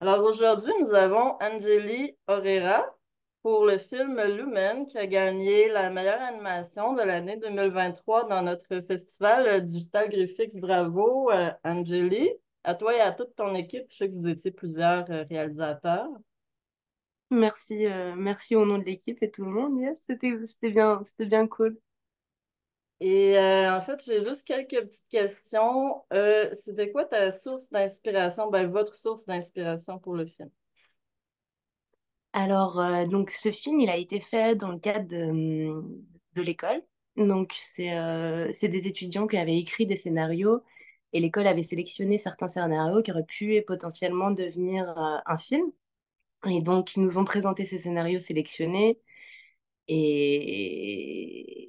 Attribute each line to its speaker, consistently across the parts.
Speaker 1: Alors aujourd'hui, nous avons Angeli Orera pour le film Lumen qui a gagné la meilleure animation de l'année 2023 dans notre festival Digital Griffix. Bravo, Angeli. À toi et à toute ton équipe. Je sais que vous étiez plusieurs réalisateurs.
Speaker 2: Merci, merci au nom de l'équipe et tout le monde. Yes, c'était bien cool.
Speaker 1: Et en fait, j'ai juste quelques petites questions. C'était quoi ta source d'inspiration, ben, votre source d'inspiration pour le film?
Speaker 2: Alors, donc ce film, il a été fait dans le cadre de l'école. Donc, c'est des étudiants qui avaient écrit des scénarios et l'école avait sélectionné certains scénarios qui auraient pu potentiellement devenir un film. Et donc, ils nous ont présenté ces scénarios sélectionnés et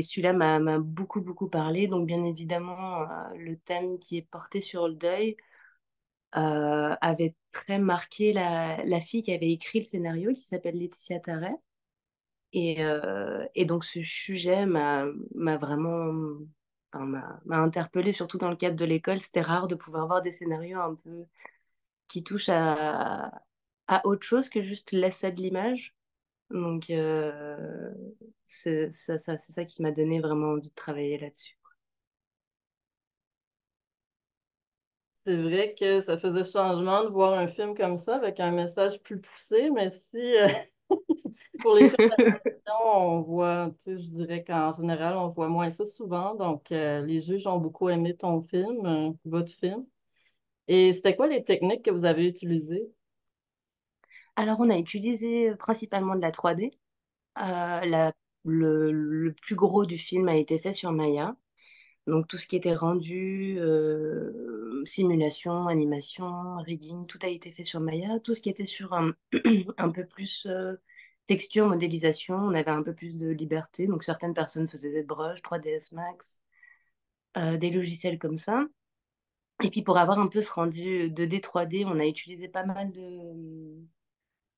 Speaker 2: celui-là m'a beaucoup parlé. Donc, bien évidemment, le thème qui est porté sur le deuil avait très marqué la fille qui avait écrit le scénario, qui s'appelle Laetitia Tarret. Et donc ce sujet m'a vraiment m'a interpellée, surtout dans le cadre de l'école. C'était rare de pouvoir voir des scénarios un peu qui touchent à autre chose que juste l'essai de l'image. Donc c'est ça qui m'a donné vraiment envie de travailler là-dessus.
Speaker 1: C'est vrai que ça faisait changement de voir un film comme ça avec un message plus poussé, mais si pour les films d'animation, on voit, tu sais, je dirais qu'en général, on voit moins ça souvent. Donc, les juges ont beaucoup aimé ton film, votre film. Et c'était quoi les techniques que vous avez utilisées?
Speaker 2: Alors on a utilisé principalement de la 3D. Le plus gros du film a été fait sur Maya. Donc tout ce qui était rendu, simulation, animation, rigging, tout a été fait sur Maya. Tout ce qui était sur un peu plus texture, modélisation, on avait un peu plus de liberté. Donc certaines personnes faisaient ZBrush, 3ds Max, des logiciels comme ça. Et puis pour avoir un peu ce rendu 2D, 3D, on a utilisé pas mal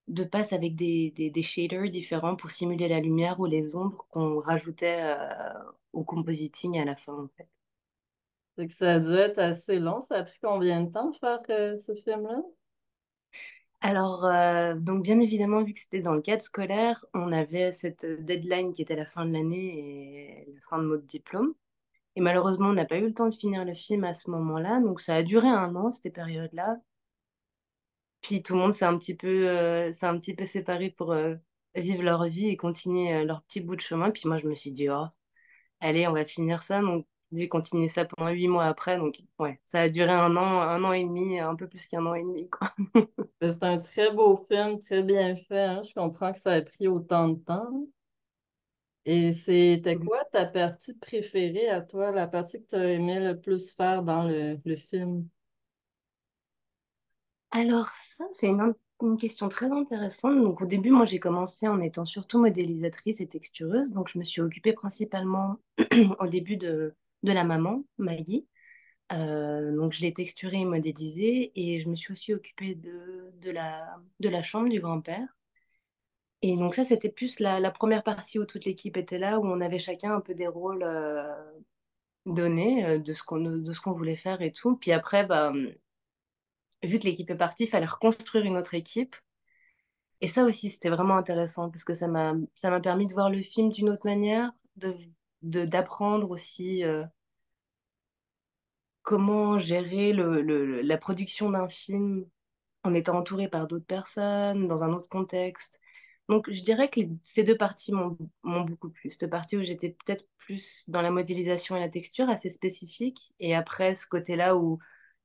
Speaker 2: de passes avec des shaders différents pour simuler la lumière ou les ombres qu'on rajoutait au compositing à la fin, en fait.
Speaker 1: C'est que ça a dû être assez long. Ça a pris combien de temps de faire ce film-là?
Speaker 2: Alors, donc bien évidemment, vu que c'était dans le cadre scolaire, on avait cette deadline qui était la fin de l'année et la fin de notre diplôme. Et malheureusement, on n'a pas eu le temps de finir le film à ce moment-là. Donc, ça a duré un an, cette période-là. Puis tout le monde s'est un petit peu séparé pour vivre leur vie et continuer leur petit bout de chemin. Puis moi, je me suis dit, oh, allez, on va finir ça. Donc, j'ai continué ça pendant 8 mois après. Donc, ouais, ça a duré un an et demi, un peu plus qu'un an et demi, quoi.
Speaker 1: C'est un très beau film, très bien fait, hein. Je comprends que ça a pris autant de temps. Et c'était quoi ta partie préférée à toi, la partie que tu as aimé le plus faire dans le film?
Speaker 2: Alors ça, c'est une question très intéressante. Donc au début, moi j'ai commencé en étant surtout modélisatrice et textureuse. Donc je me suis occupée principalement au début de la maman, Maggie. Donc je l'ai texturée et modélisée. Et je me suis aussi occupée de la chambre du grand-père. Et donc ça, c'était plus la première partie où toute l'équipe était là, où on avait chacun un peu des rôles donnés de ce qu'on voulait faire et tout. Puis après, bah, vu que l'équipe est partie, il fallait reconstruire une autre équipe. Et ça aussi, c'était vraiment intéressant parce que ça m'a permis de voir le film d'une autre manière, d'apprendre aussi comment gérer la production d'un film en étant entouré par d'autres personnes, dans un autre contexte. Donc, je dirais que ces deux parties m'ont beaucoup plu. Cette partie où j'étais peut-être plus dans la modélisation et la texture, assez spécifique, et après ce côté-là où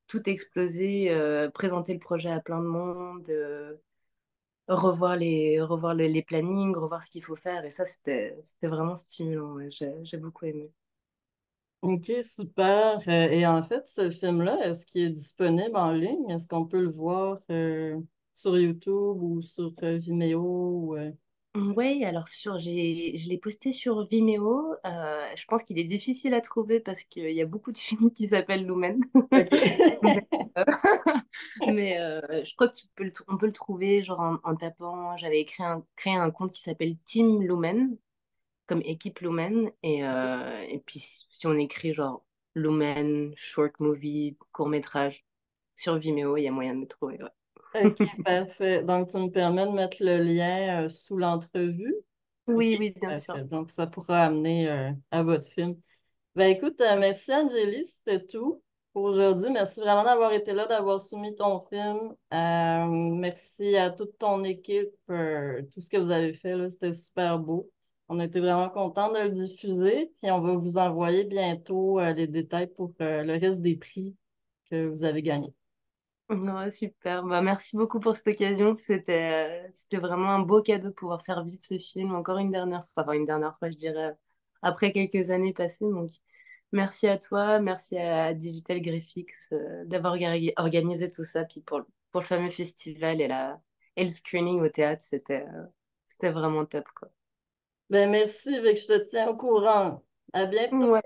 Speaker 2: tout explosait, présenter le projet à plein de monde, revoir les plannings, revoir ce qu'il faut faire. Et ça, c'était vraiment stimulant. Ouais. J'ai beaucoup aimé.
Speaker 1: Ok, super. Et en fait, ce film-là, est-ce qu'il est disponible en ligne? Est-ce qu'on peut le voir sur YouTube ou sur Vimeo?
Speaker 2: Oui, alors je l'ai posté sur Vimeo. Je pense qu'il est difficile à trouver parce qu'il y a beaucoup de films qui s'appellent Lumen.
Speaker 1: OK.
Speaker 2: Mais, euh, je crois que on peut le trouver genre en tapant. J'avais créé un compte qui s'appelle Team Lumen, comme équipe Lumen. Et puis si on écrit genre Lumen, short movie, court métrage, sur Vimeo, il y a moyen de me trouver. Ouais.
Speaker 1: OK, parfait. Donc, tu me permets de mettre le lien sous l'entrevue? OK,
Speaker 2: Oui, oui, bien sûr.
Speaker 1: parfait. Donc, ça pourra amener à votre film. Ben écoute, merci Angélie, c'était tout pour aujourd'hui. Merci vraiment d'avoir été là, d'avoir soumis ton film. Merci à toute ton équipe, tout ce que vous avez fait là, c'était super beau. On a été vraiment contents de le diffuser, puis on va vous envoyer bientôt les détails pour le reste des prix que vous avez gagnés.
Speaker 2: Ouais, super. Bah, merci beaucoup pour cette occasion. C'était vraiment un beau cadeau de pouvoir faire vivre ce film encore une dernière fois. Enfin, une dernière fois, je dirais, après quelques années passées. Donc, merci à toi, merci à Digital Graphics d'avoir organisé tout ça. Puis pour le fameux festival et le screening au théâtre, c'était vraiment top, quoi.
Speaker 1: Ben merci, Vic, je te tiens au courant. À bientôt.
Speaker 2: Ouais.